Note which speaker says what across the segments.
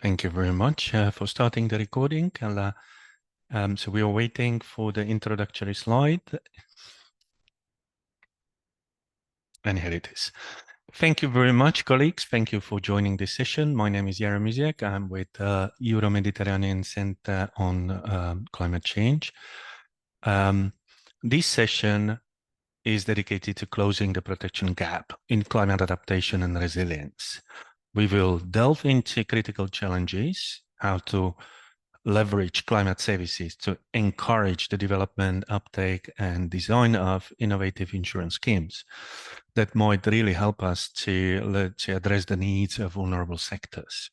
Speaker 1: Thank you very much for starting the recording. So we are waiting for the introductory slide. And here it is. Thank you very much, colleagues. Thank you for joining this session. My name is Jaro Misiek. I'm with Euro-Mediterranean Center on Climate Change. This session is dedicated to closing the protection gap in climate adaptation and resilience. We will delve into critical challenges, how to leverage climate services to encourage the development, uptake, and design of innovative insurance schemes that might really help us to address the needs of vulnerable sectors.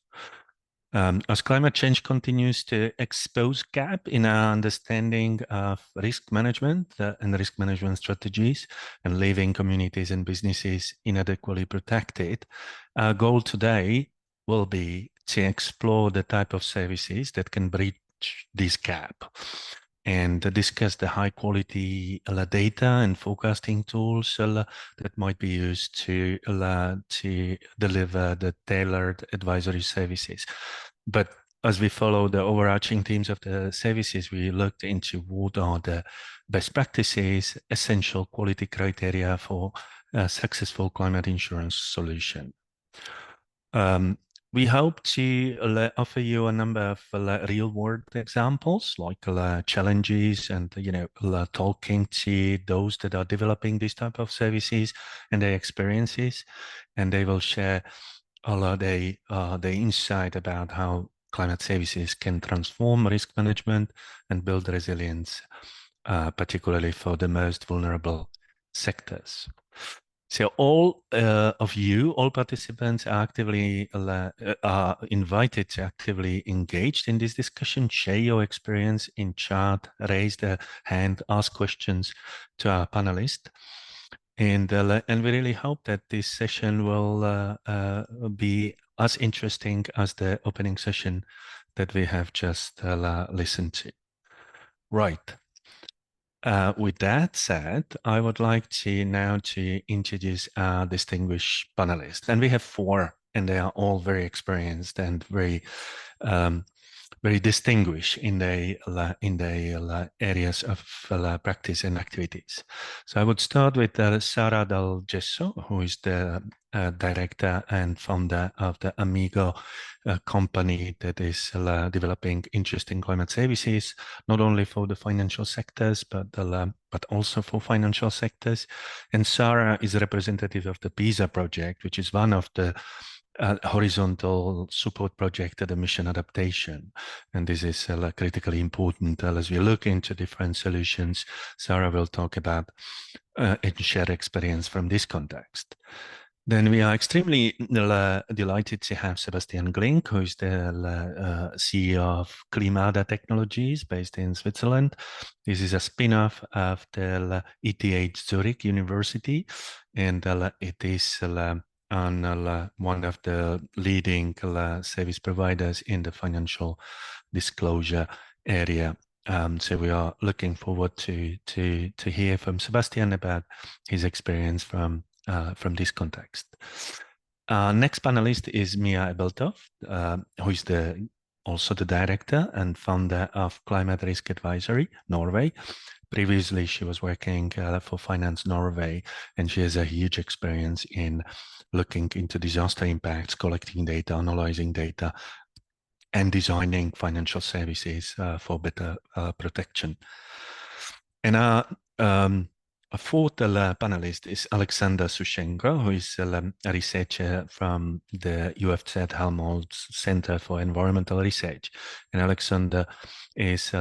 Speaker 1: As climate change continues to expose gap in our understanding of risk management and risk management strategies and leaving communities and businesses inadequately protected, our goal today will be to explore the type of services that can bridge this gap and discuss the high quality data and forecasting tools that might be used to deliver the tailored advisory services. But as we follow the overarching themes of the services, we looked into what are the best practices, essential quality criteria for a successful climate insurance solution. We hope to offer you a number of real-world examples, like challenges, and talking to those that are developing this type of services and their experiences, and they will share all of the insight about how climate services can transform risk management and build resilience, particularly for the most vulnerable sectors. So all of you, all participants are actively are invited to actively engage in this discussion, share your experience in chat, raise the hand, ask questions to our panelists. And we really hope that this session will be as interesting as the opening session that we have just listened to. Right. With that said, I would like to now introduce our distinguished panelists, and we have four, and they are all very experienced and very distinguished in the areas of practice and activities. So I would start with Sara Dal Gesso, who is the director and founder of the Amigo company that is developing interesting climate services, not only for the financial sectors, but also for financial sectors. And Sara is a representative of the PISA project, which is one of the horizontal support project at the mission adaptation. And this is critically important as we look into different solutions. Sara will talk about and share experience from this context. Then we are extremely delighted to have Sebastian Glink, who is the CEO of Climada Technologies based in Switzerland. This is a spin-off of the ETH Zurich University, and it is on one of the leading service providers in the financial disclosure area. So we are looking forward to hear from Sebastian about his experience from this context. Next panelist is Mia Ebeltoft, who is also the director and founder of Climate Risk Advisory Norway. Previously, she was working for Finance Norway, and she has a huge experience in looking into disaster impacts, collecting data, analyzing data, and designing financial services for better protection. And a fourth panelist is Alexander Sushenko, who is a researcher from the UFZ Helmholtz Center for Environmental Research. And Alexander is,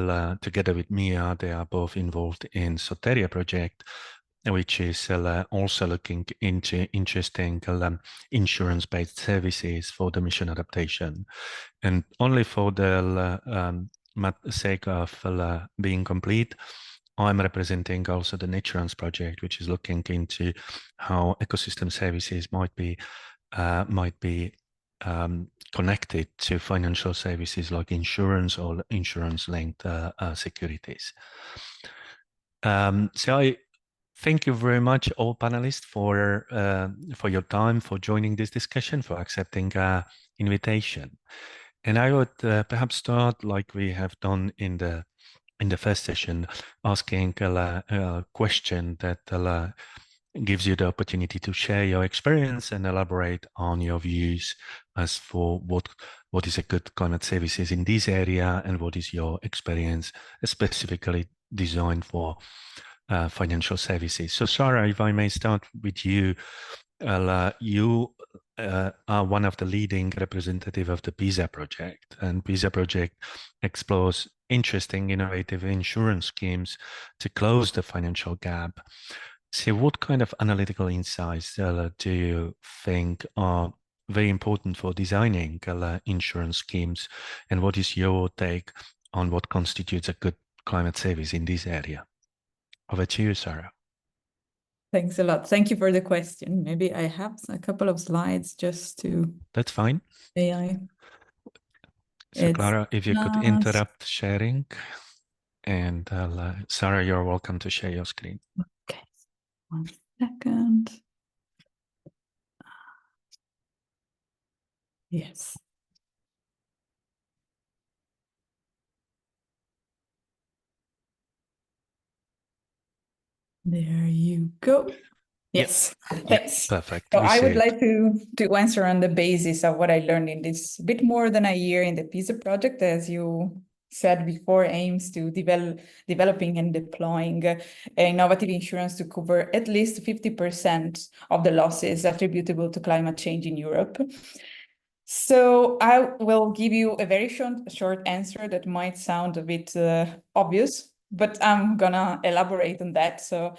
Speaker 1: together with Mia, they are both involved in Soteria project, which is also looking into interesting insurance-based services for the mission adaptation. And only for the sake of being complete, I'm representing also the Naturance project, which is looking into how ecosystem services might be connected to financial services like insurance or insurance-linked securities. So I thank you very much, all panelists, for your time, for joining this discussion, for accepting our invitation. And I would perhaps start like we have done in the first session, asking a question that gives you the opportunity to share your experience and elaborate on your views as for what is a good climate services in this area and what is your experience specifically designed for financial services. So Sarah, if I may start with you, you are one of the leading representative of the PISA project, and PISA project explores interesting, innovative insurance schemes to close the financial gap. So what kind of analytical insights do you think are very important for designing insurance schemes, and what is your take on what constitutes a good climate service in this area? Over to you, Sarah.
Speaker 2: Thanks a lot. Thank you for the question. Maybe I have a couple of slides just to...
Speaker 1: That's fine.
Speaker 2: AI.
Speaker 1: So Clara, if you could interrupt sharing, and Sarah, you're welcome to share your screen.
Speaker 2: Okay, 1 second. Yes. There you go. Yes, thanks.
Speaker 1: Perfect.
Speaker 2: So I would like to answer on the basis of what I learned in this bit more than a year in the PISA project, as you said before, aims to developing and deploying innovative insurance to cover at least 50% of the losses attributable to climate change in Europe. So I will give you a very short answer that might sound a bit obvious, but I'm gonna elaborate on that. So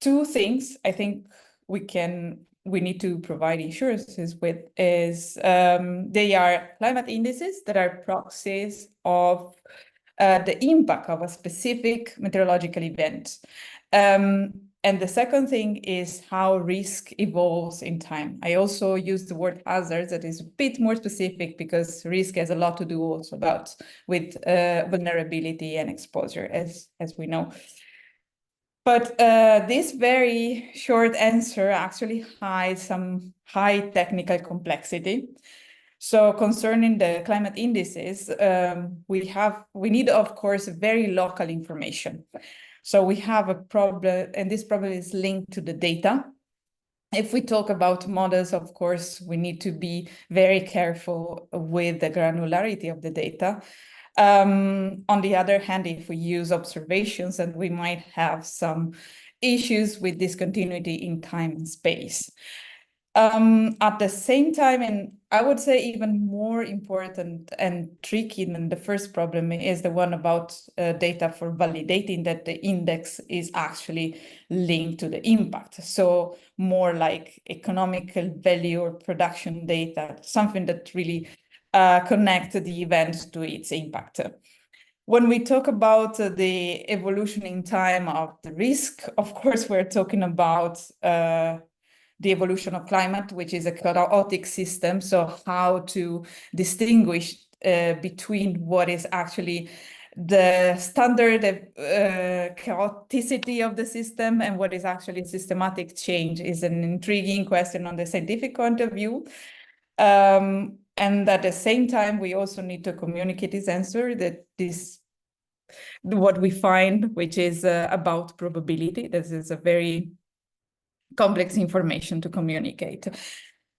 Speaker 2: 2 things I think we need to provide insurances with is they are climate indices that are proxies of the impact of a specific meteorological event. And the second thing is how risk evolves in time. I also use the word hazards that is a bit more specific because risk has a lot to do also with vulnerability and exposure, as we know. But this very short answer actually hides some high technical complexity. So concerning the climate indices, we need, of course, very local information. So we have a problem, and this problem is linked to the data. If we talk about models, of course, we need to be very careful with the granularity of the data. On the other hand, if we use observations, then we might have some issues with discontinuity in time and space. At the same time, and I would say even more important and tricky than the first problem is the one about data for validating that the index is actually linked to the impact. So more like economical value or production data, something that really connects the event to its impact. When we talk about the evolution in time of the risk, of course, we're talking about the evolution of climate, which is a chaotic system. So how to distinguish between what is actually the standard chaoticity of the system and what is actually systematic change is an intriguing question on the scientific point of view. And at the same time, we also need to communicate this answer that what we find, which is about probability. This is a very complex information to communicate.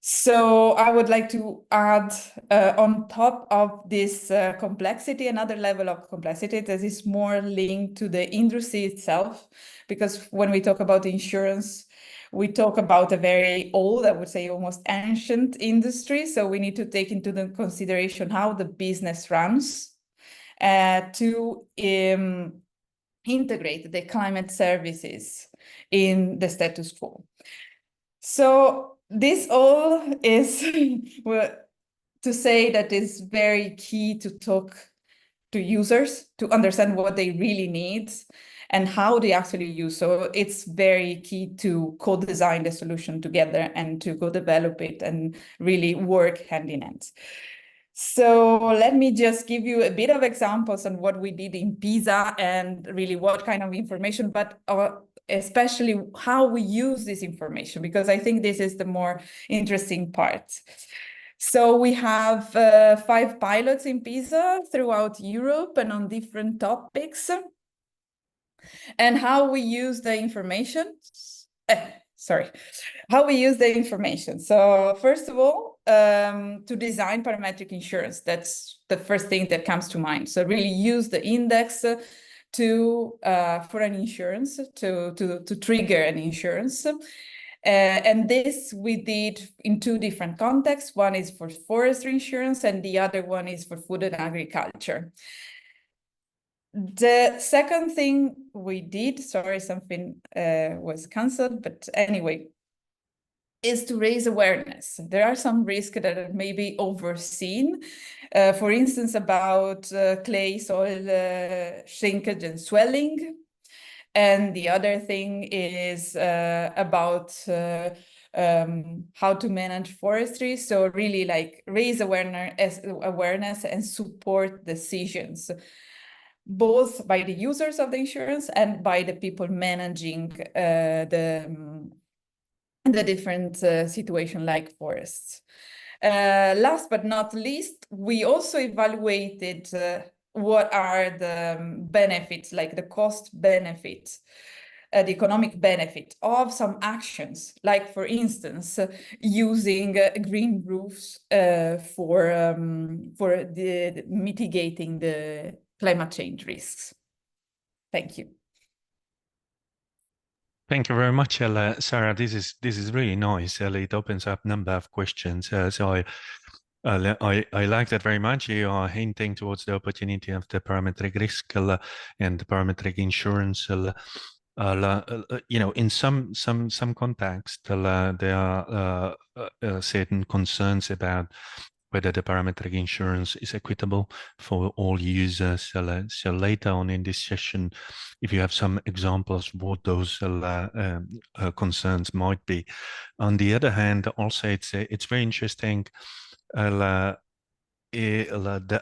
Speaker 2: So I would like to add on top of this complexity, another level of complexity that is more linked to the industry itself, because when we talk about insurance, we talk about a very old, I would say almost ancient industry. So we need to take into the consideration how the business runs to integrate the climate services in the status quo. So this all is to say that it's very key to talk to users to understand what they really need and how they actually use. So it's very key to co-design the solution together and to co-develop it and really work hand in hand. So let me just give you a bit of examples on what we did in PISA and really what kind of information, but especially how we use this information, because I think this is the more interesting part. So we have 5 pilots in Pisa throughout Europe and on different topics. And how we use the information. How we use the information. So first of all, to design parametric insurance, that's the first thing that comes to mind. So really use the index for an insurance, to trigger an insurance. And this we did in 2 different contexts. One is for forestry insurance and the other one is for food and agriculture. The second thing we did, sorry, something was cancelled, but anyway, is to raise awareness. There are some risks that may be overseen, for instance, about clay soil shrinkage and swelling. And the other thing is about how to manage forestry. So really like raise awareness and support decisions, both by the users of the insurance and by the people managing the different situation like forests. Last but not least, we also evaluated what are the benefits, like the cost benefit, the economic benefit of some actions, like for instance, using green roofs for mitigating the climate change risks. Thank you.
Speaker 1: Thank you very much, Sarah. This is really nice. It opens up a number of questions. So I like that very much. You are hinting towards the opportunity of the parametric risk and the parametric insurance. You know, in some context, there are certain concerns about whether the parametric insurance is equitable for all users. So later on in this session, if you have some examples what those concerns might be. On the other hand, also it's very interesting the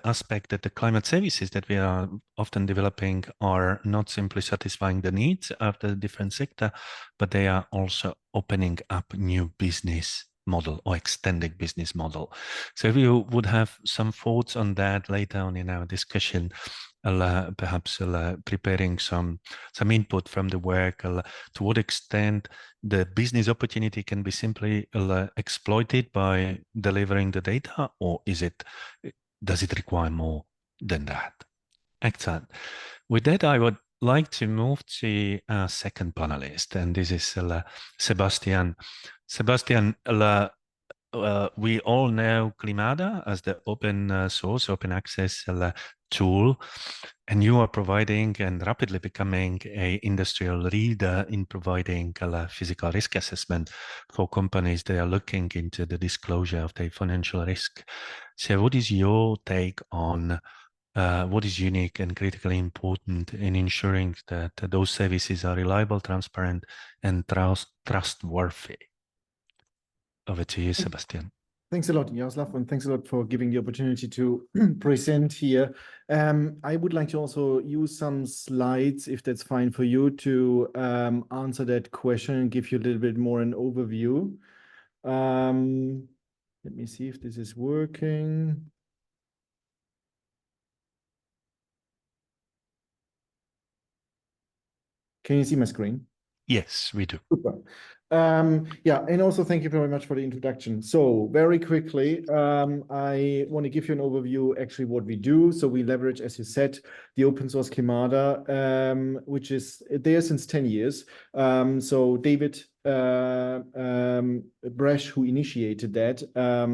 Speaker 1: aspect that the climate services that we are often developing are not simply satisfying the needs of the different sector, but they are also opening up new business model or extended business model. So if you would have some thoughts on that later on in our discussion, perhaps preparing some input from the work, to what extent the business opportunity can be simply exploited by delivering the data, or does it require more than that? Excellent. With that, I would like to move to our second panelist, and this is Sebastian. Sebastian, we all know Climada as the open source, open access tool, and you are providing and rapidly becoming an industrial leader in providing physical risk assessment for companies that are looking into the disclosure of their financial risk. So what is your take on what is unique and critically important in ensuring that those services are reliable, transparent, and trustworthy? Over to you, Sebastian.
Speaker 3: Thanks a lot, Jaroslav, and thanks a lot for giving the opportunity to present here. I would like to also use some slides, if that's fine for you, to answer that question and give you a little bit more an overview. Let me see if this is working. Can you see my screen?
Speaker 1: Yes, we do.
Speaker 3: Super. Yeah, and also thank you very much for the introduction. So very quickly, I want to give you an overview actually what we do. So we leverage, as you said, the open source Climada, which is there since 10 years. So David Bresch, who initiated that,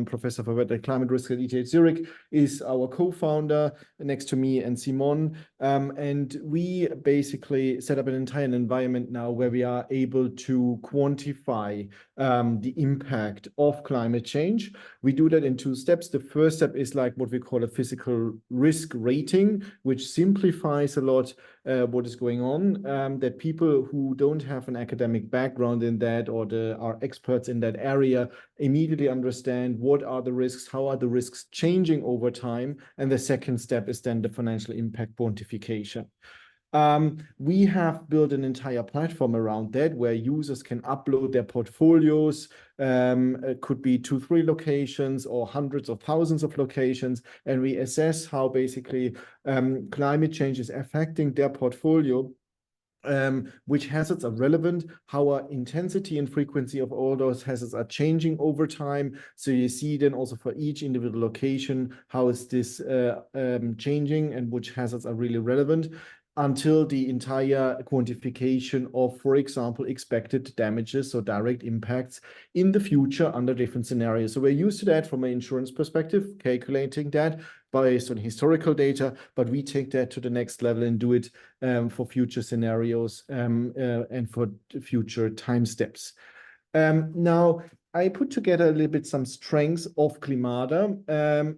Speaker 3: professor for climate risk at ETH Zurich, is our co-founder next to me and Simon. And we basically set up an entire environment now where we are able to quantify the impact of climate change. We do that in 2 steps. The first step is like what we call a physical risk rating, which simplifies a lot what is going on, that people who don't have an academic background in that or are experts in that area immediately understand what are the risks, how are the risks changing over time. And the second step is then the financial impact quantification. We have built an entire platform around that where users can upload their portfolios. It could be 2-3 locations or hundreds of thousands of locations, and we assess how basically climate change is affecting their portfolio. Which hazards are relevant, how our intensity and frequency of all those hazards are changing over time. So you see then also for each individual location, how is this changing and which hazards are really relevant, until the entire quantification of, for example, expected damages or direct impacts in the future under different scenarios. So we're used to that from an insurance perspective, calculating that based on historical data, but we take that to the next level and do it for future scenarios and for future time steps. Now, I put together a little bit some strengths of Climata,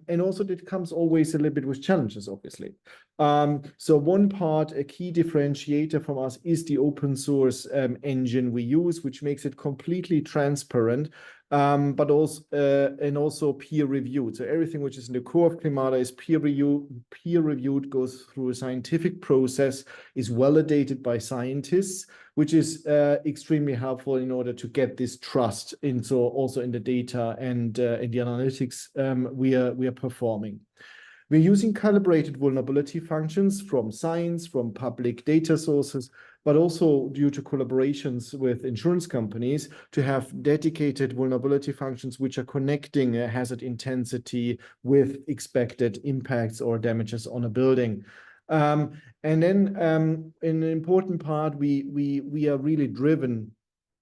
Speaker 3: and also that comes always a little bit with challenges, obviously. So one part, a key differentiator from us is the open source engine we use, which makes it completely transparent, but also peer reviewed. So everything which is in the core of Climata is peer reviewed, goes through a scientific process, is validated by scientists, which is extremely helpful in order to get this trust also in the data and in the analytics we are performing. We're using calibrated vulnerability functions from science, from public data sources, but also due to collaborations with insurance companies to have dedicated vulnerability functions which are connecting hazard intensity with expected impacts or damages on a building. And then an important part we are really driven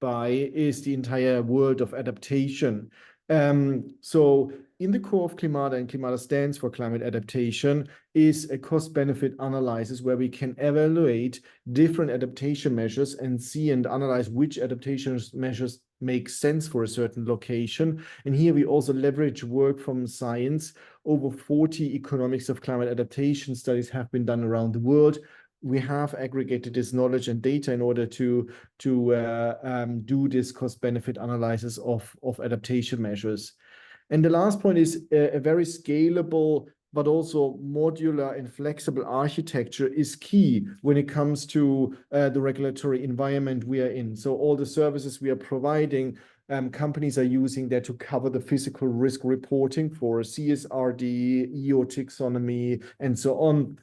Speaker 3: by is the entire world of adaptation. So in the core of Climata, and Climata stands for climate adaptation, is a cost-benefit analysis where we can evaluate different adaptation measures and see and analyze which adaptation measures make sense for a certain location. And here we also leverage work from science. Over 40 economics of climate adaptation studies have been done around the world. We have aggregated this knowledge and data in order to do this cost-benefit analysis of adaptation measures. And the last point is a very scalable, but also modular and flexible architecture is key when it comes to the regulatory environment we are in. So all the services we are providing, companies are using that to cover the physical risk reporting for CSRD, EU taxonomy, and so on.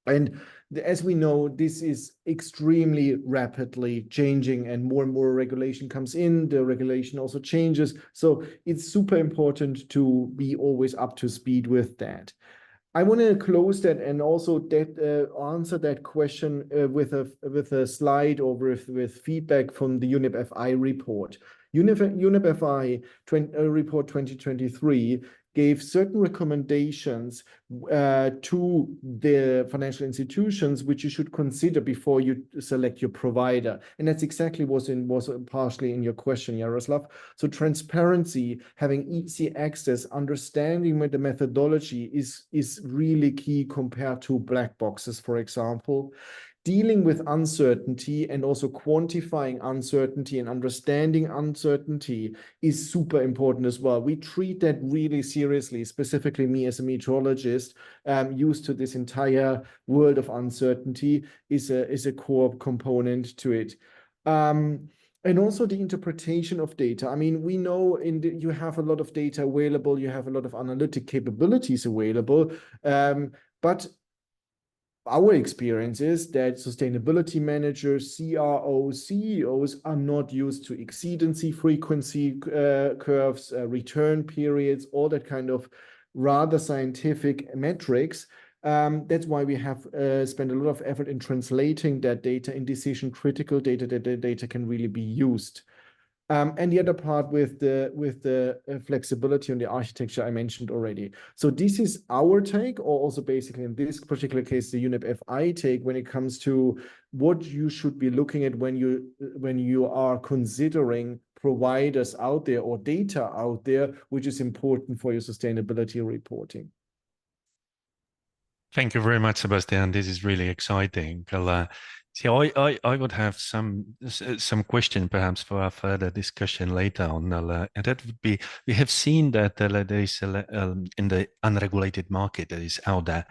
Speaker 3: And as we know, this is extremely rapidly changing and more regulation comes in, the regulation also changes. So it's super important to be always up to speed with that. I want to close that and also answer that question with a slide or with feedback from the UNEP FI report. UNEP FI report 2023 gave certain recommendations to the financial institutions which you should consider before you select your provider. And that's exactly was partially in your question, Yaroslav. So transparency, having easy access, understanding the methodology is really key compared to black boxes, for example. Dealing with uncertainty and also quantifying uncertainty and understanding uncertainty is super important as well. We treat that really seriously, specifically me as a meteorologist, used to this entire world of uncertainty is a core component to it. And also the interpretation of data. I mean, we know you have a lot of data available, you have a lot of analytic capabilities available, but our experience is that sustainability managers, CROs, CEOs are not used to exceedancy frequency curves, return periods, all that kind of rather scientific metrics. That's why we have spent a lot of effort in translating that data in decision critical data that the data can really be used. And the other part with the flexibility on the architecture I mentioned already. So this is our take, or also basically in this particular case, the UNEP FI take when it comes to what you should be looking at when you are considering providers out there or data out there, which is important for your sustainability reporting.
Speaker 1: Thank you very much, Sebastian. This is really exciting. See, I would have some question perhaps for our further discussion later on, and that would be: we have seen that there is in the unregulated market that is out there,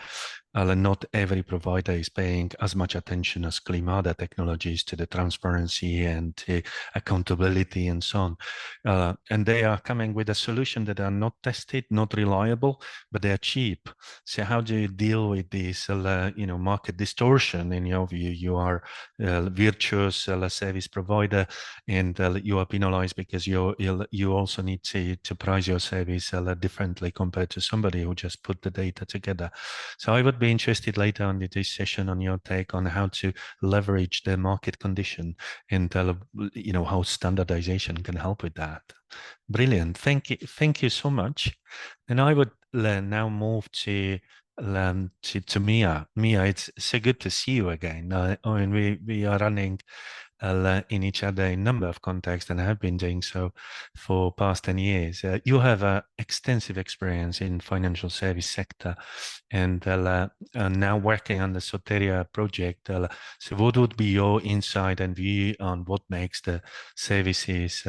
Speaker 1: not every provider is paying as much attention as Klimada Technologies to the transparency and accountability and so on. And they are coming with a solution that are not tested, not reliable, but they are cheap. So how do you deal with this, market distortion? In your view, you are a virtuous service provider, and you are penalized because you also need to price your service differently compared to somebody who just put the data together. So I would be interested later on in this session on your take on how to leverage the market condition and how standardization can help with that. Brilliant. Thank you so much. And I would now move to Mia. Mia, it's so good to see you again. I mean, we are running in each other in a number of contexts and have been doing so for past 10 years. You have extensive experience in financial service sector and now working on the Soteria project. So what would be your insight and view on what makes the services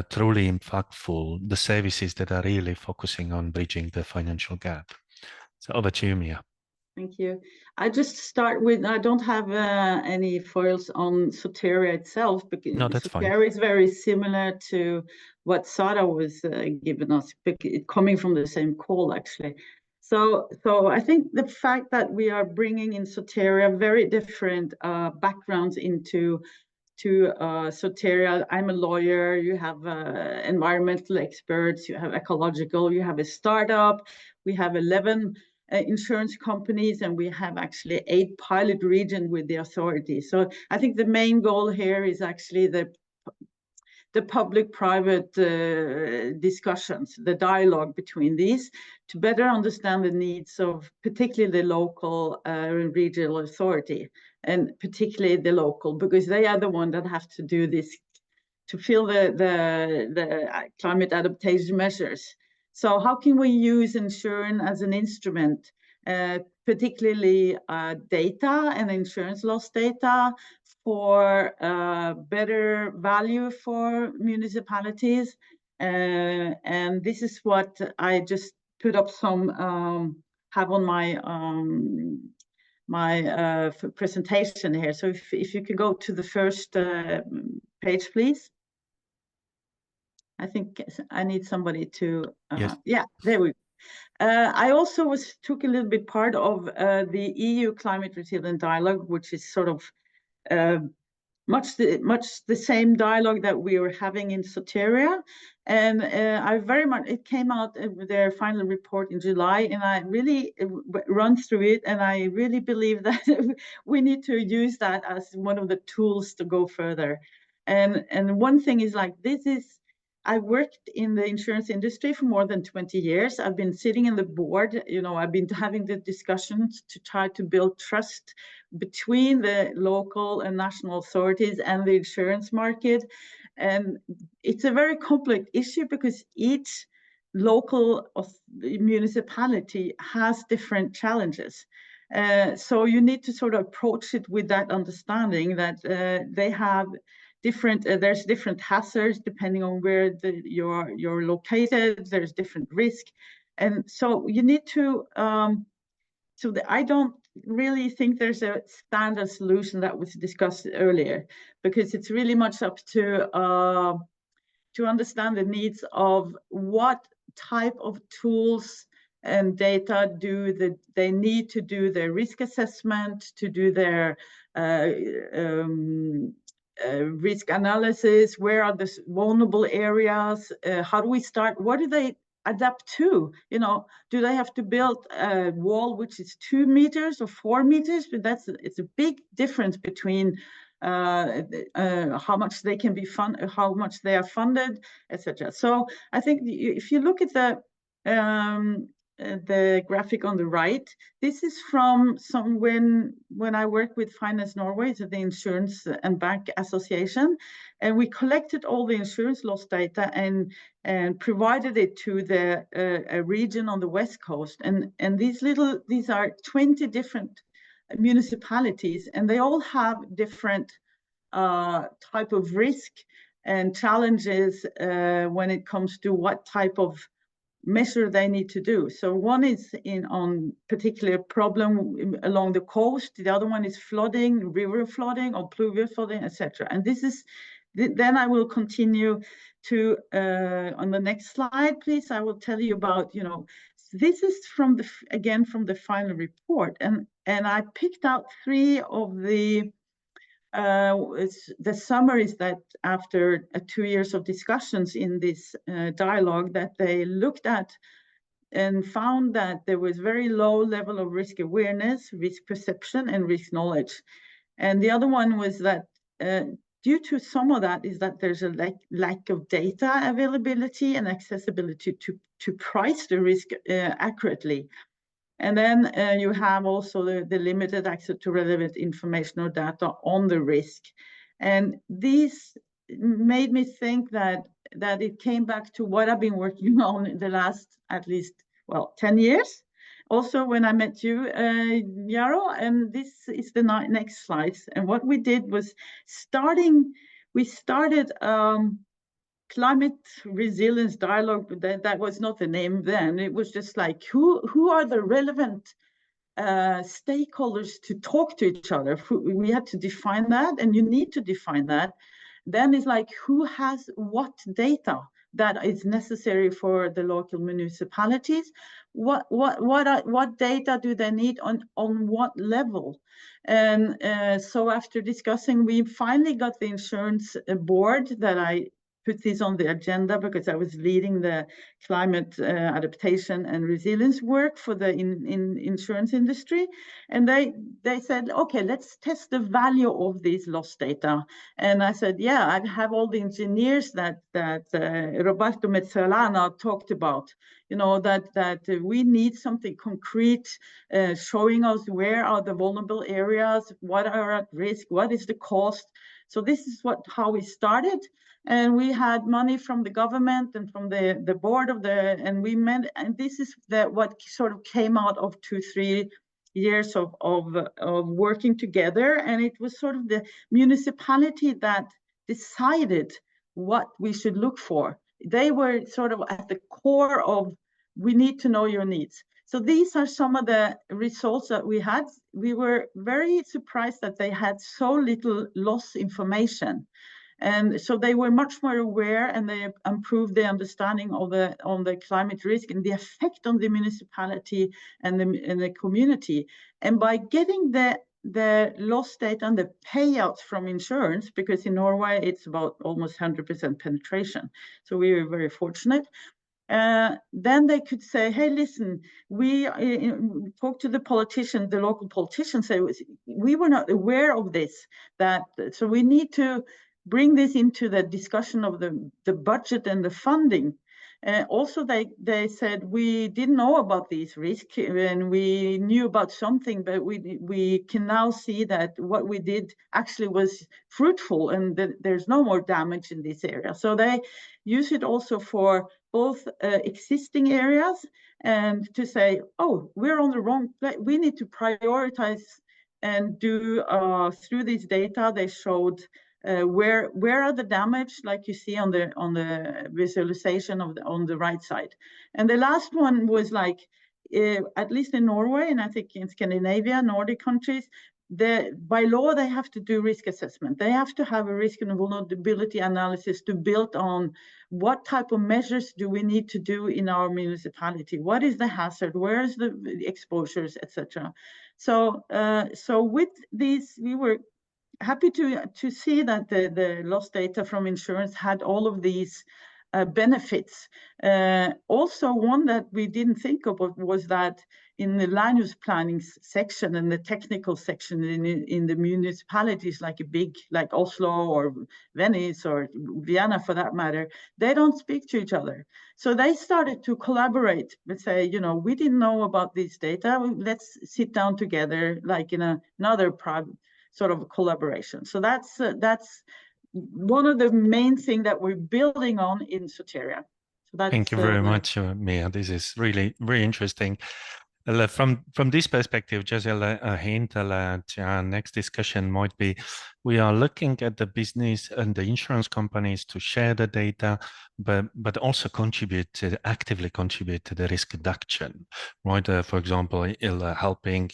Speaker 1: truly impactful, the services that are really focusing on bridging the financial gap? So over to you, Mia.
Speaker 4: Thank you. I just start with, I don't have any foils on Soteria itself, because
Speaker 1: no, that's
Speaker 4: Soteria
Speaker 1: fine.
Speaker 4: is very similar to what Sara was giving us, coming from the same call, actually. So I think the fact that we are bringing in Soteria very different backgrounds into Soteria. I'm a lawyer, you have environmental experts, you have ecological, you have a startup, we have 11 insurance companies, and we have actually 8 pilot regions with the authority. So I think the main goal here is actually the public-private discussions, the dialogue between these, to better understand the needs of particularly the local and regional authority, and particularly the local, because they are the one that have to do this, to fill the climate adaptation measures. So how can we use insurance as an instrument, particularly data and insurance loss data, for better value for municipalities? And this is what I just put up some, have on my presentation here. So if you could go to the first page, please. I think I need somebody to,
Speaker 1: yes.
Speaker 4: Yeah, there we go. I also took a little bit part of the EU Climate Resilient Dialogue, which is sort of much the same dialogue that we were having in Soteria. And it came out with their final report in July, and I really run through it, and I really believe that we need to use that as one of the tools to go further. And one thing is, like, I worked in the insurance industry for more than 20 years. I've been sitting in the board, I've been having the discussions to try to build trust between the local and national authorities and the insurance market. And it's a very complex issue because each local municipality has different challenges. So you need to sort of approach it with that understanding that they have different, there's different hazards depending on where you're located. There's different risk, and so you need to. I don't really think there's a standard solution that was discussed earlier, because it's really much up to understand the needs of what type of tools and data they need to do their risk assessment, to do their risk analysis. Where are the vulnerable areas? How do we start? What do they adapt to? Do they have to build a wall which is 2 meters or 4 meters? But it's a big difference between how much they can be funded, how much they are funded, etc. So I think if you look at the graphic on the right, this is from when I worked with Finance Norway, so the Insurance and Bank Association, and we collected all the insurance loss data and provided it to a region on the West Coast. And these are 20 different municipalities, and they all have different type of risk and challenges when it comes to what type of measure they need to do. So one is on particular problem along the coast, the other one is flooding, river flooding or pluvial flooding, etc. And this is, then I will continue to, on the next slide, please, I will tell you about, this is from again from the final report, and I picked out three of the summaries that after 2 years of discussions in this dialogue that they looked at and found that there was very low level of risk awareness, risk perception, and risk knowledge. And the other one was that due to some of that is that there's a lack of data availability and accessibility to price the risk accurately. And then you have also the limited access to relevant information or data on the risk. And these made me think that it came back to what I've been working on in the last, at least, 10 years. Also, when I met you, Yaro, and this is the next slides. And what we did was we started climate resilience dialogue, but that was not the name then. It was just like, who are the relevant stakeholders to talk to each other? We had to define that, and you need to define that. Then it's like, who has what data that is necessary for the local municipalities? What data do they need on what level? And so after discussing, we finally got the insurance board that I put this on the agenda because I was leading the climate adaptation and resilience work for the insurance industry. And they said, okay, let's test the value of these loss data. And I said, yeah, I have all the engineers that Roberto Mezzalana talked about, that we need something concrete showing us where are the vulnerable areas, what are at risk, what is the cost. So this is how we started. And we had money from the government and from the board and we met, and this is what sort of came out of 2-3 years of working together. And it was sort of the municipality that decided what we should look for. They were sort of at the core of, we need to know your needs. So these are some of the results that we had. We were very surprised that they had so little loss information. And so they were much more aware, and they improved their understanding of the climate risk and the effect on the municipality and the community. And by getting the loss data and the payouts from insurance, because in Norway it's about almost 100% penetration, so we were very fortunate. Then they could say, hey, listen, we talk to the politician, the local politicians, say, we were not aware of this, so we need to bring this into the discussion of the budget and the funding. Also, they said, we didn't know about these risks, and we knew about something, but we can now see that what we did actually was fruitful, and that there's no more damage in this area. So they use it also for both existing areas and to say, oh, we're on the wrong place. We need to prioritize and do through this data. They showed where are the damage, like you see on the visualization on the right side. And the last one was like, at least in Norway, and I think in Scandinavia, Nordic countries, by law, they have to do risk assessment. They have to have a risk and vulnerability analysis to build on what type of measures do we need to do in our municipality? What is the hazard? Where is the exposures, etc. So with these, we were happy to see that the loss data from insurance had all of these benefits. Also, one that we didn't think of was that in the land use planning section and the technical section in the municipalities like Oslo or Venice or Vienna for that matter, they don't speak to each other. So they started to collaborate and say, we didn't know about this data. Let's sit down together like in another sort of collaboration. So that's one of the main things that we're building on in Soteria. So that's,
Speaker 1: Thank you very much, Mia. This is really, really interesting. From this perspective, just a hint to our next discussion might be, we are looking at the business and the insurance companies to share the data, but also actively contribute to the risk reduction, right? For example, helping,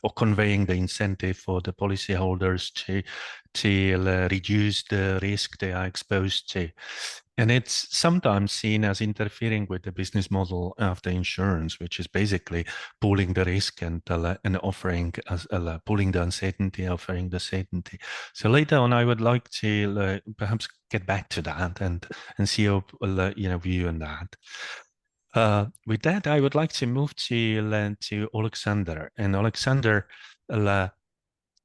Speaker 1: or conveying the incentive for the policyholders to reduce the risk they are exposed to. And it's sometimes seen as interfering with the business model of the insurance, which is basically pooling the risk and offering pooling the uncertainty, offering the certainty. So later on, I would like to perhaps get back to that and see your view on that. With that, I would like to move to Alexander. And Alexander,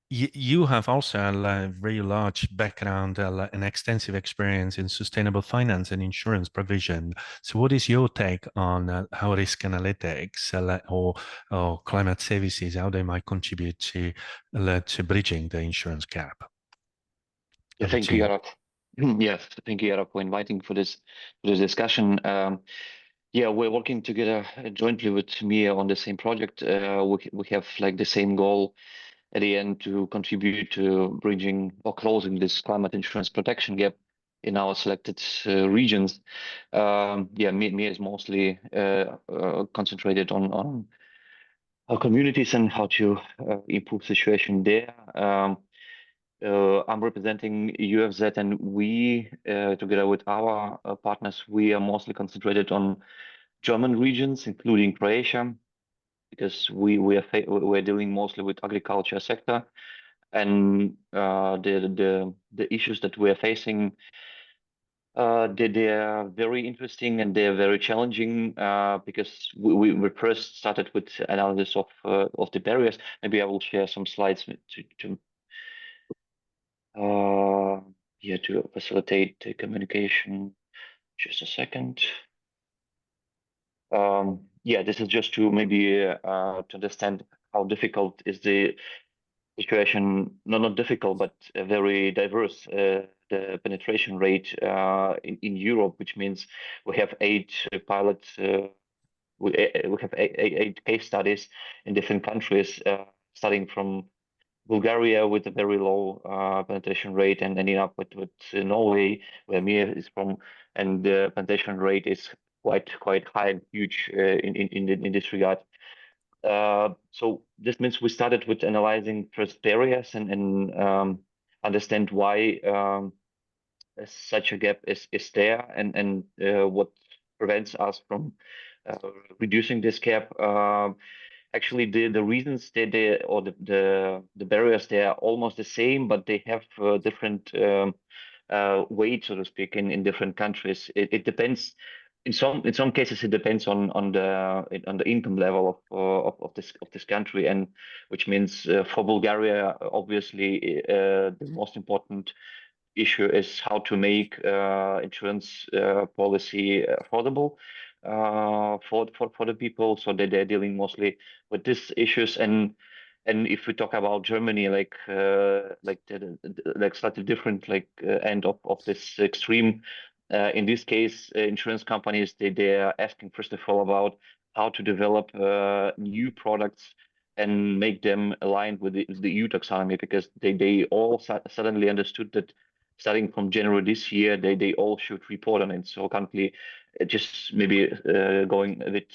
Speaker 1: you have also a very large background and extensive experience in sustainable finance and insurance provision. So what is your take on how risk analytics or climate services, how they might contribute to bridging the insurance gap?
Speaker 5: Yeah, thank you, Jarab. Yes, thank you, Jarab, for inviting for this discussion. Yeah, we're working together jointly with me on the same project. We have like the same goal at the end to contribute to bridging or closing this climate insurance protection gap in our selected regions. Yeah, me is mostly concentrated on our communities and how to improve situation there. I'm representing UFZ, and we, together with our partners, we are mostly concentrated on German regions, including Croatia, because we're dealing mostly with agriculture sector, and the issues that we're facing, they are very interesting and they are very challenging because we first started with analysis of the barriers. Maybe I will share some slides to facilitate the communication. Just a second. Yeah, this is just to maybe to understand how difficult is the situation. Not difficult, but very diverse. The penetration rate in Europe, which means we have 8 pilots. We have eight case studies in different countries, starting from Bulgaria with a very low penetration rate and ending up with Norway, where Mia is from, and the penetration rate is quite high and huge in this regard. So this means we started with analyzing first barriers and understand why such a gap is there and what prevents us from reducing this gap. Actually, the reasons or the barriers, they are almost the same, but they have different weight, so to speak, in different countries. It depends. In some cases, it depends on the income level of this country, and which means for Bulgaria, obviously, the most important issue is how to make insurance policy affordable for the people, so that they're dealing mostly with these issues. And if we talk about Germany, like slightly different end of this extreme. In this case, insurance companies they are asking first of all about how to develop new products and make them aligned with the EU taxonomy, because they all suddenly understood that starting from January this year, they all should report on it. So currently, just maybe going a bit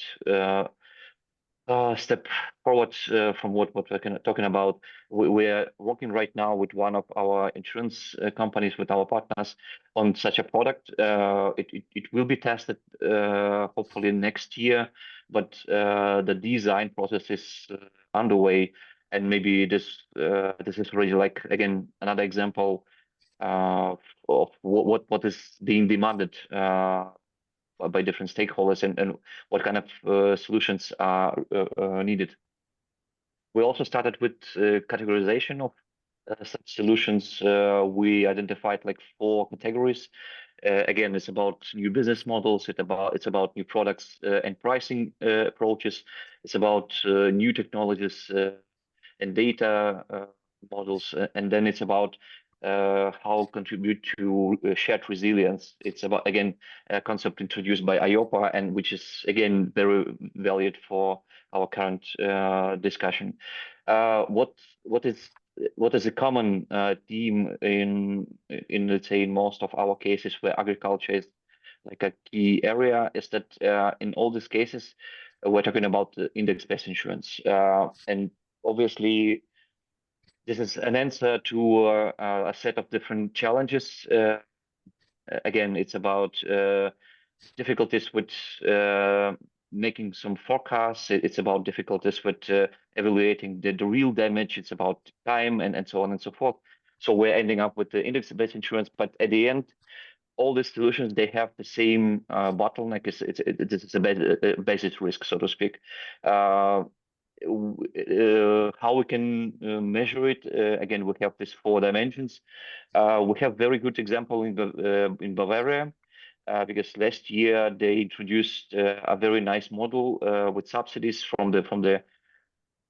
Speaker 5: step forward from what we're talking about. We're working right now with one of our insurance companies, with our partners, on such a product. It will be tested hopefully next year, but the design process is underway, and maybe this is really like, again, another example of what is being demanded by different stakeholders and what kind of solutions are needed. We also started with categorization of such solutions. We identified like 4 categories. Again, it's about new business models. It's about new products and pricing approaches. It's about new technologies and data models, and then it's about how contribute to shared resilience. It's about, again, a concept introduced by IOPA, and which is, again, very valued for our current discussion. What is a common theme in let's say most of our cases where agriculture is like a key area is that in all these cases we're talking about index-based insurance, and obviously this is an answer to a set of different challenges. Again, it's about difficulties with making some forecasts. It's about difficulties with evaluating the real damage. It's about time and so on and so forth. So we're ending up with the index-based insurance, but at the end, all these solutions, they have the same bottleneck. It's a basis risk, so to speak. How we can measure it? Again, we have these 4 dimensions. We have very good example in Bavaria, because last year they introduced a very nice model with subsidies from the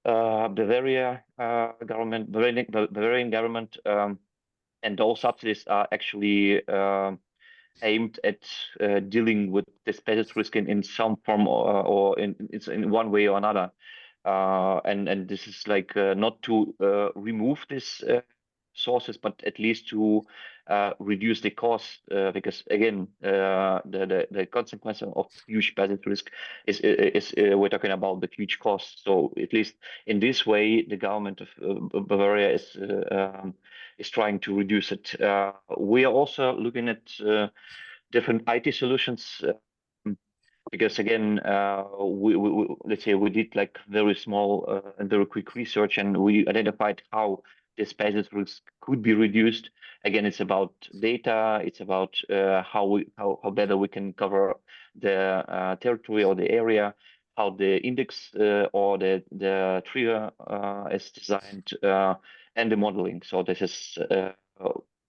Speaker 5: Bavaria government, Bavarian government, and those subsidies are actually aimed at dealing with this basis risk in some form or in one way or another. And this is like not to remove this sources, but at least to reduce the cost, because again, the consequence of huge basis risk is we're talking about the huge cost. So at least in this way, the government of Bavaria is trying to reduce it. We are also looking at different IT solutions. Because again, let's say we did like very small and very quick research, and we identified how this basis risk could be reduced. Again, it's about data. It's about how better we can cover the territory or the area, how the index or the trigger is designed, and the modeling. So this is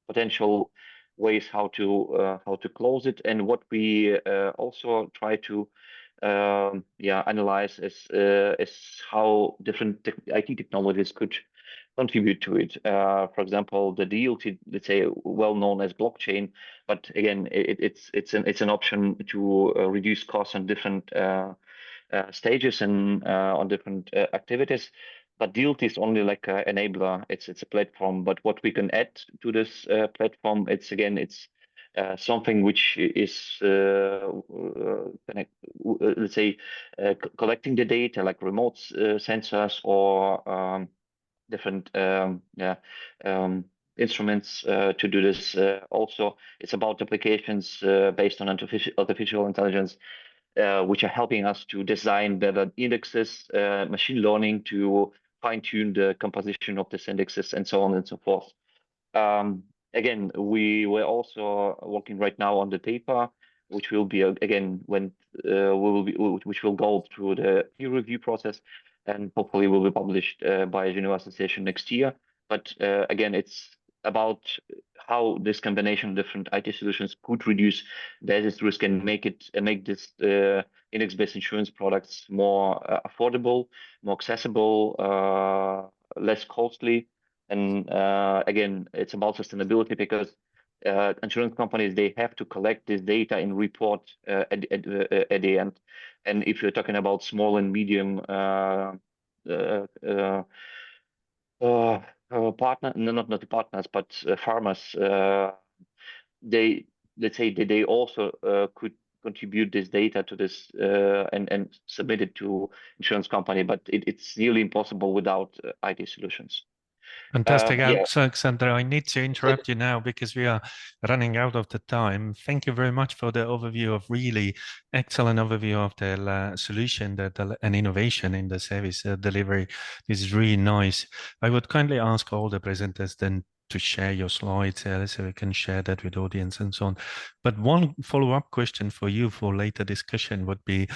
Speaker 5: potential ways how to close it. And what we also try to analyze is how different IT technologies could contribute to it. For example, the DLT, let's say, well known as blockchain, but again, it's an option to reduce costs on different stages and on different activities. But DLT is only like an enabler. It's a platform. But what we can add to this platform, it's something which is let's say collecting the data, like remote sensors or different instruments to do this. Also, it's about applications based on artificial intelligence, which are helping us to design better indexes, machine learning to fine-tune the composition of these indexes, and so on and so forth. Again, we were also working right now on the paper, which will be again which will go through the peer review process, and hopefully will be published by a Geneva Association next year. But again, it's about how this combination of different IT solutions could reduce basis risk and make this index-based insurance products more affordable, more accessible, less costly. And again, it's about sustainability, because insurance companies, they have to collect this data and report at the end. And if you're talking about small and medium partner, not the partners, but farmers, let's say they also could contribute this data to this and submit it to insurance company, but it's nearly impossible without IT solutions.
Speaker 1: Fantastic, Alexander. I need to interrupt you now because we are running out of the time. Thank you very much for the overview of really excellent overview of the solution and innovation in the service delivery. This is really nice. I would kindly ask all the presenters then to share your slides so we can share that with audience and so on. But one follow-up question for you for later discussion would be,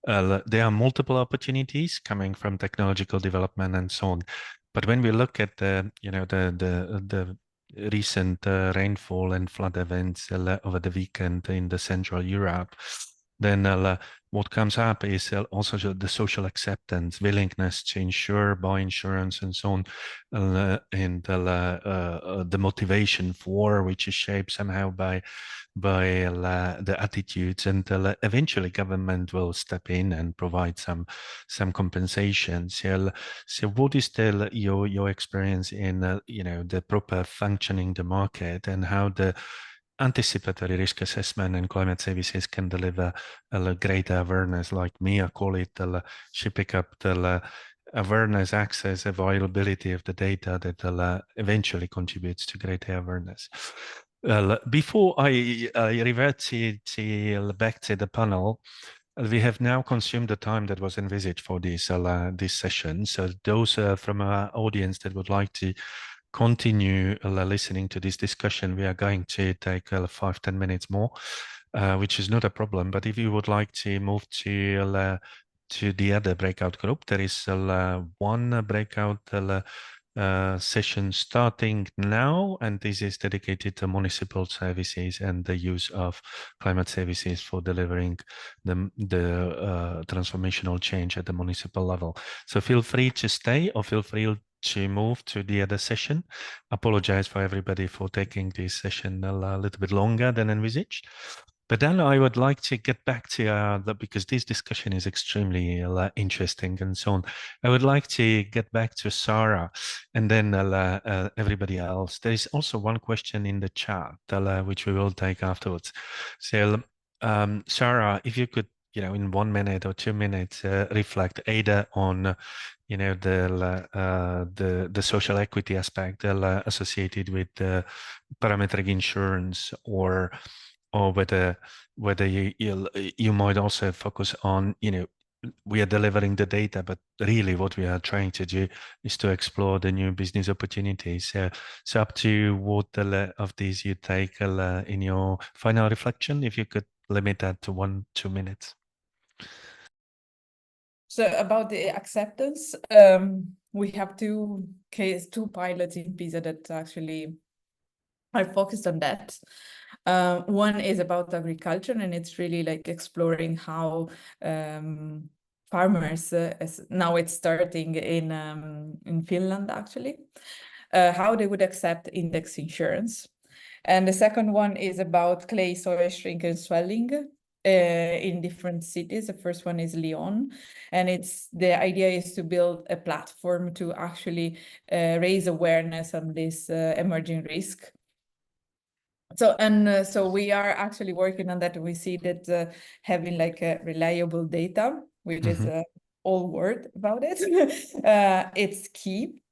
Speaker 1: there are multiple opportunities coming from technological development and so on. But when we look at the recent rainfall and flood events over the weekend in the Central Europe, then what comes up is also the social acceptance, willingness to insure, buy insurance, and so on, and the motivation for, which is shaped somehow by the attitudes, and eventually government will step in and provide some compensation. So what is your experience in the proper functioning the market, and how the anticipatory risk assessment and climate services can deliver a greater awareness, like Mia call it, she pick up the awareness, access, availability of the data that eventually contributes to greater awareness. Before I revert back to the panel, we have now consumed the time that was envisaged for this session. So those from our audience that would like to continue listening to this discussion, we are going to take 5-10 minutes more, which is not a problem. But if you would like to move to the other breakout group, there is one breakout session starting now, and this is dedicated to municipal services and the use of climate services for delivering the transformational change at the municipal level. So feel free to stay, or feel free to move to the other session. Apologize for everybody for taking this session a little bit longer than envisaged. But then I would like to get back to because this discussion is extremely interesting and so on. I would like to get back to Sarah and then everybody else. There is also one question in the chat, which we will take afterwards. So, Sarah, if you could, in 1 minute or 2 minutes, reflect either on, the social equity aspect associated with parametric insurance, or whether you might also focus on, we are delivering the data, but really what we are trying to do is to explore the new business opportunities. So up to what of these you take in your final reflection, if you could limit that to 1-2 minutes.
Speaker 2: So about the acceptance, we have two pilots in PISA that actually are focused on that. One is about agriculture, and it's really like exploring how farmers, now it's starting in Finland actually, how they would accept index insurance. And the second one is about clay, soil, shrink, and swelling in different cities. The first one is Lyon, and the idea is to build a platform to actually raise awareness on this emerging risk. So we are actually working on that. We see that having like reliable data, which is all word about it, it's key.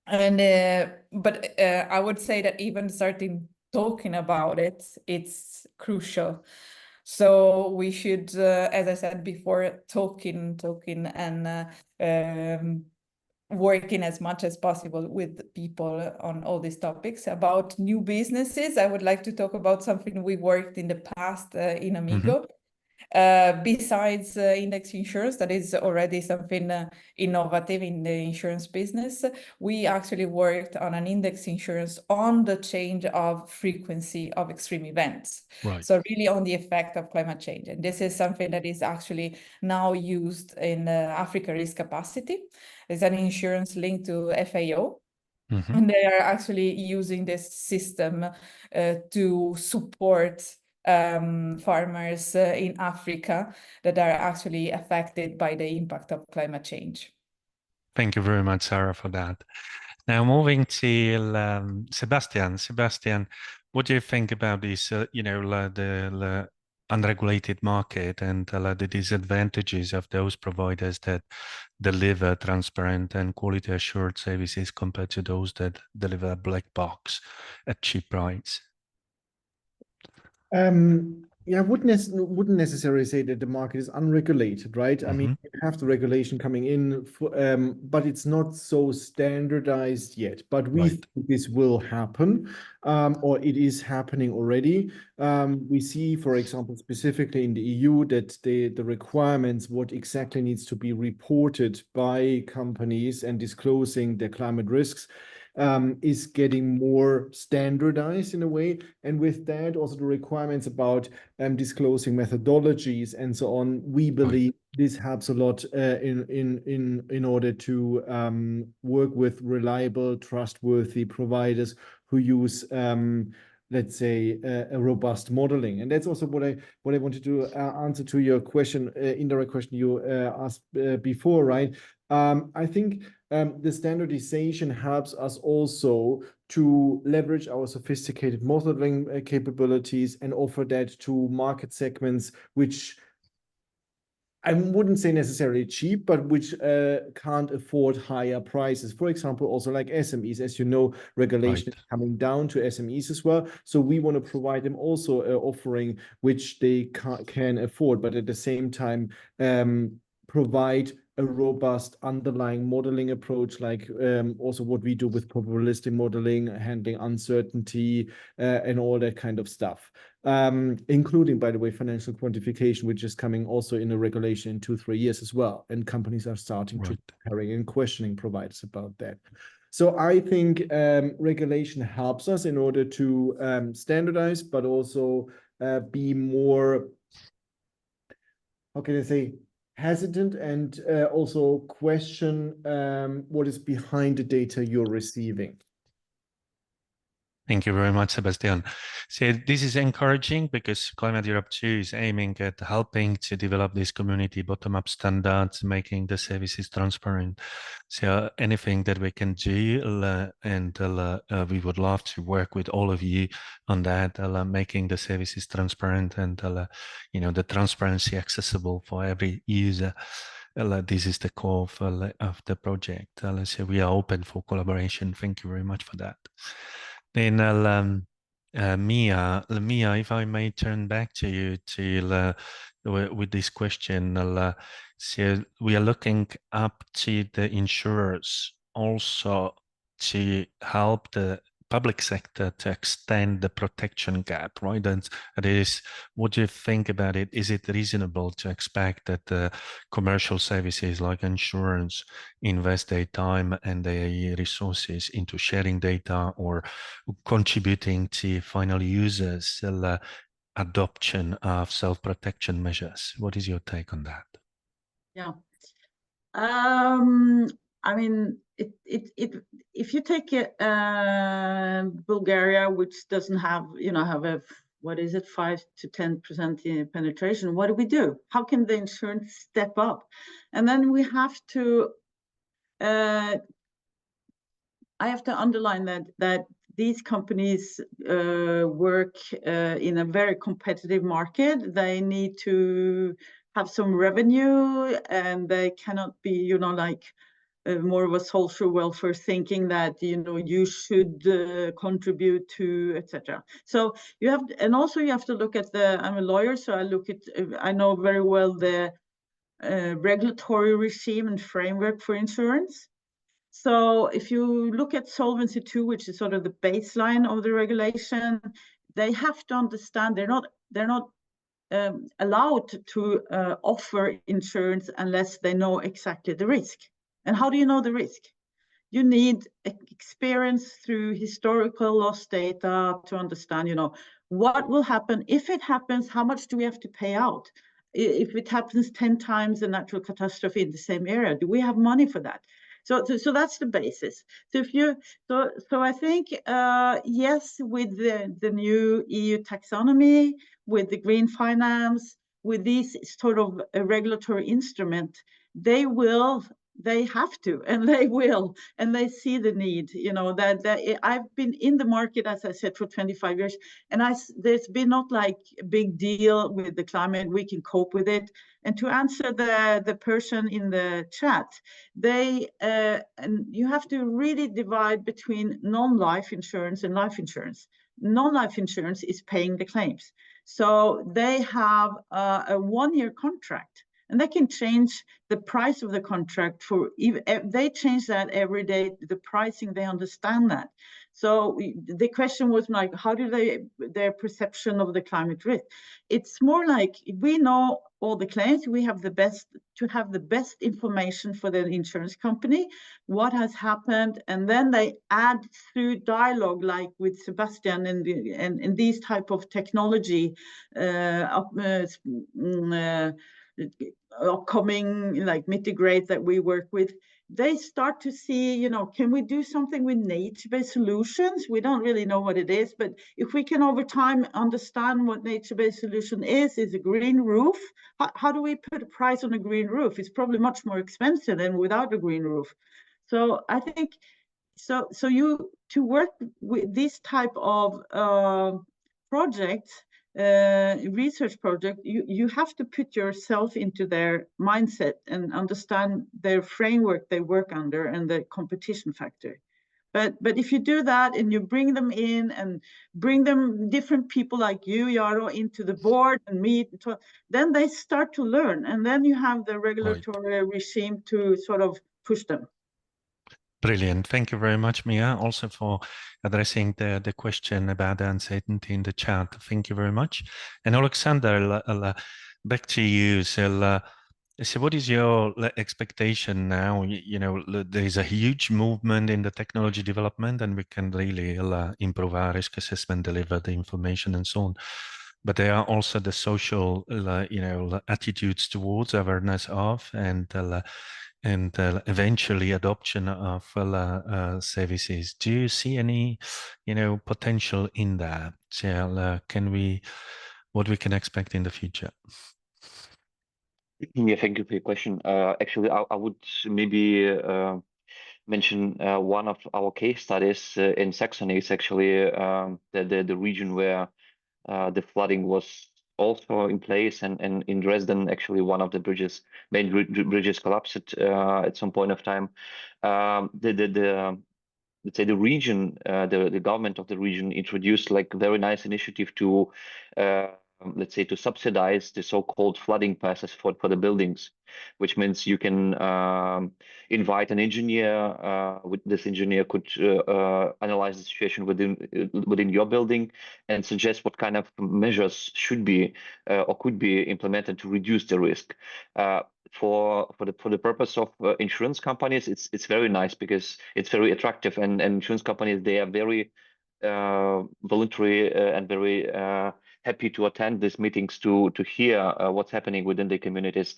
Speaker 2: And but I would say that even starting talking about it, it's crucial. So we should, as I said before, talking and working as much as possible with people on all these topics. About new businesses, I would like to talk about something we worked in the past in Amigo. Besides index insurance, that is already something innovative in the insurance business, we actually worked on an index insurance on the change of frequency of extreme events.
Speaker 1: Right.
Speaker 2: So really on the effect of climate change. And this is something that is actually now used in Africa Risk Capacity. It's an insurance linked to FAO. And they are actually using this system to support farmers in Africa that are actually affected by the impact of climate change.
Speaker 1: Thank you very much, Sarah, for that. Now moving to Sebastian. Sebastian, what do you think about this, the unregulated market and the disadvantages of those providers that deliver transparent and quality assured services compared to those that deliver black box at cheap price?
Speaker 3: Yeah, I wouldn't necessarily say that the market is unregulated, right? I mean, you have the regulation coming in, but it's not so standardized yet. But we think this will happen, or it is happening already. We see, for example, specifically in the EU, that the requirements, what exactly needs to be reported by companies and disclosing their climate risks, is getting more standardized in a way. And with that, also the requirements about disclosing methodologies and so on, we believe this helps a lot in order to work with reliable, trustworthy providers who use let's say a robust modeling. And that's also what I wanted to answer to your question, indirect question you asked before, right? I think the standardization helps us also to leverage our sophisticated modeling capabilities and offer that to market segments which I wouldn't say necessarily cheap, but which can't afford higher prices. For example, also like SMEs, as you know, regulation is coming down to SMEs as well. So we want to provide them also an offering which they can afford, but at the same time provide a robust underlying modeling approach, like also what we do with probabilistic modeling, handling uncertainty, and all that kind of stuff. Including, by the way, financial quantification, which is coming also in a regulation in 2-3 years as well. And companies are starting to preparing and questioning providers about that. So I think regulation helps us in order to standardize, but also be more, how can I say, hesitant and also question what is behind the data you're receiving.
Speaker 1: Thank you very much, Sebastian. So this is encouraging because Climate Europe 2 is aiming at helping to develop this community bottom-up standards, making the services transparent. So anything that we can do, we would love to work with all of you on that, making the services transparent and the transparency accessible for every user. This is the core of the project. So we are open for collaboration. Thank you very much for that. Then Mia, if I may turn back to you with this question. So we are looking up to the insurers also to help the public sector to extend the protection gap, right? And it is, what do you think about it? Is it reasonable to expect that commercial services like insurance invest their time and their resources into sharing data or contributing to final users' adoption of self-protection measures? What is your take on that?
Speaker 4: Yeah. I mean, if you take Bulgaria, which doesn't have, have a, what is it, 5 to 10% penetration, what do? How can the insurance step up? And then we have to, I have to underline that these companies work in a very competitive market. They need to have some revenue, and they cannot be, like more of a social welfare thinking that, you should contribute to, etc. So you have, and also you have to look at I'm a lawyer, so I know very well the regulatory regime and framework for insurance. So if you look at Solvency II, which is sort of the baseline of the regulation, they have to understand they're not allowed to offer insurance unless they know exactly the risk. And how do you know the risk? You need experience through historical loss data to understand, what will happen. If it happens, how much do we have to pay out? If it happens 10 times a natural catastrophe in the same area, do we have money for that? So that's the basis. So I think yes, with the new EU taxonomy, with the green finance, with these sort of regulatory instrument, they have to, and they will, and they see the need. That I've been in the market, as I said, for 25 years, and there's been not like a big deal with the climate. We can cope with it. And to answer the person in the chat, and you have to really divide between non-life insurance and life insurance. Non-life insurance is paying the claims, so they have a 1-year contract. And they can change the price of the contract they change that every day, the pricing, they understand that. So the question was like, how do their perception of the climate risk? It's more like we know all the claims. We have the best information for the insurance company, what has happened, and then they add through dialogue, like with Sebastian and these type of technology upcoming, like Mitigate that we work with. They start to see, you know, can we do something with nature-based solutions? We don't really know what it is, but if we can over time understand what nature-based solution is a green roof. How do we put a price on a green roof? It's probably much more expensive than without a green roof. So I think, so you, to work with this type of projects, research project, you have to put yourself into their mindset and understand their framework they work under and the competition factor. But if you do that and you bring them in and bring them different people like you, Yaro, into the board and meet, then they start to learn, and then you have the regulatory regime to sort of push them.
Speaker 1: Brilliant. Thank you very much, Mia, also for addressing the question about the uncertainty in the chat. Thank you very much. And Alexander, back to you. So what is your expectation now? You know, there is a huge movement in the technology development, and we can really improve our risk assessment, deliver the information, and so on. But there are also the social, you know, attitudes towards awareness of and eventually adoption of services. Do you see any, you know, potential in that? So, what we can expect in the future?
Speaker 5: Yeah, thank you for your question. Actually, I would maybe mention one of our case studies in Saxony. It's actually the region where the flooding was also in place, and in Dresden, actually one of the main bridges collapsed at some point of time. Let's say the region, the government of the region introduced like a very nice initiative to let's say to subsidize the so-called flooding passes for the buildings, which means you can invite an engineer. This engineer could analyze the situation within your building and suggest what kind of measures should be or could be implemented to reduce the risk. For the purpose of insurance companies, it's very nice because it's very attractive, and insurance companies, they are very voluntary and very happy to attend these meetings to hear what's happening within the communities.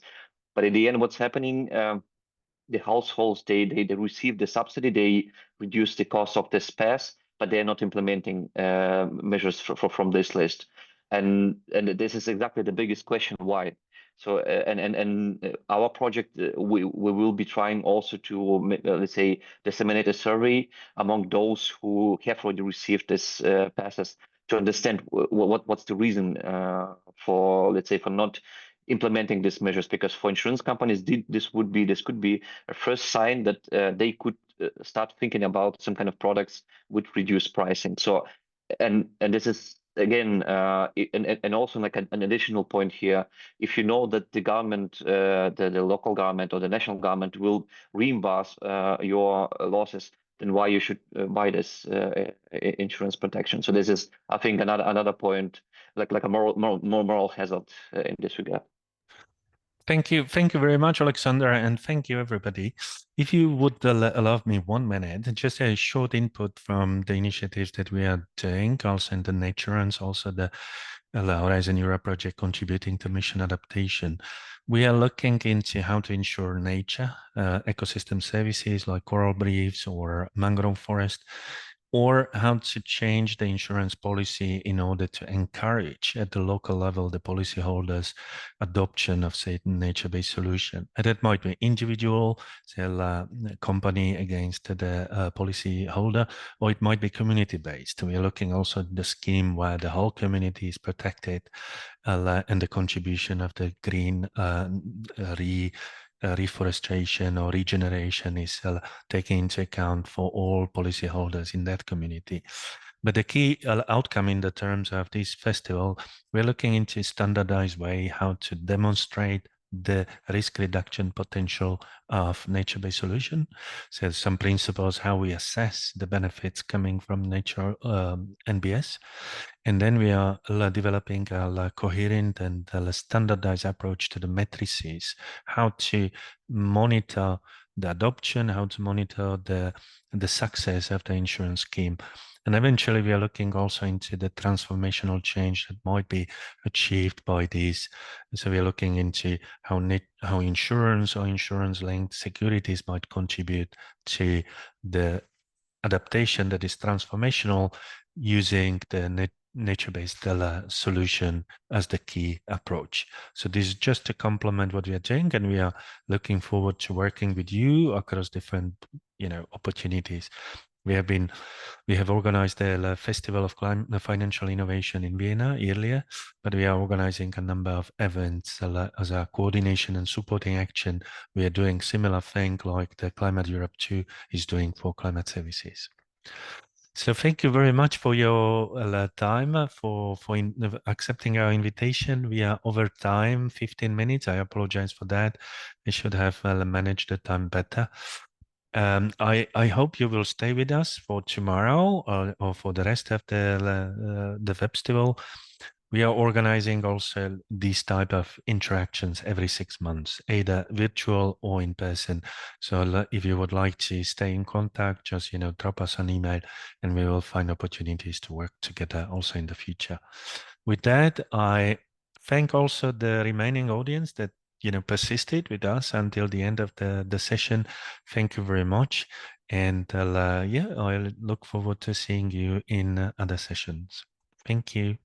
Speaker 5: But in the end, what's happening, the households, they receive the subsidy, they reduce the cost of this pass, but they're not implementing measures from this list. And this is exactly the biggest question, why? So and our project, we will be trying also to let's say disseminate a survey among those who have already received this passes, to understand what's the reason for, let's say, for not implementing these measures. Because for insurance companies, this could be a first sign that they could start thinking about some kind of products with reduced pricing. So and this is again and also like an additional point here. If you know that the government, the local government or the national government will reimburse your losses, then why you should buy this insurance protection? So this is, I think, another point, like a moral hazard in this regard.
Speaker 1: Thank you very much, Alexander, and thank you, everybody. If you would allow me 1 minute, just a short input from the initiatives that we are doing, also in the nature and also the Horizon Europe project contributing to mission adaptation. We are looking into how to ensure nature, ecosystem services like coral reefs or mangrove forest, or how to change the insurance policy in order to encourage at the local level the policyholders' adoption of certain nature-based solution. And that might be individual, say, company against the policyholder, or it might be community-based. We are looking also at the scheme where the whole community is protected, and the contribution of the green reforestation or regeneration is taken into account for all policyholders in that community. But the key outcome in the terms of this festival, we're looking into standardized way how to demonstrate the risk reduction potential of nature-based solution. So some principles how we assess the benefits coming from nature NBS. And then we are developing a coherent and standardized approach to the matrices, how to monitor the adoption, how to monitor the success of the insurance scheme. And eventually we are looking also into the transformational change that might be achieved by these. So we are looking into how insurance or insurance-linked securities might contribute to the adaptation that is transformational using the nature-based solution as the key approach. So this is just to complement what we are doing, and we are looking forward to working with you across different, opportunities. We have organized the Festival of Financial Innovation in Vienna earlier, but we are organizing a number of events as a coordination and supporting action. We are doing similar thing like the Climate Europe 2 is doing for climate services. So thank you very much for your time, for accepting our invitation. We are over time, 15 minutes. I apologize for that. I should have managed the time better. I hope you will stay with us for tomorrow or for the rest of the Webstival. We are organizing also these type of interactions every 6 months, either virtual or in person. So if you would like to stay in contact, just drop us an email, and we will find opportunities to work together also in the future. With that, I thank also the remaining audience that persisted with us until the end of the session. Thank you very much. And I look forward to seeing you in other sessions. Thank you.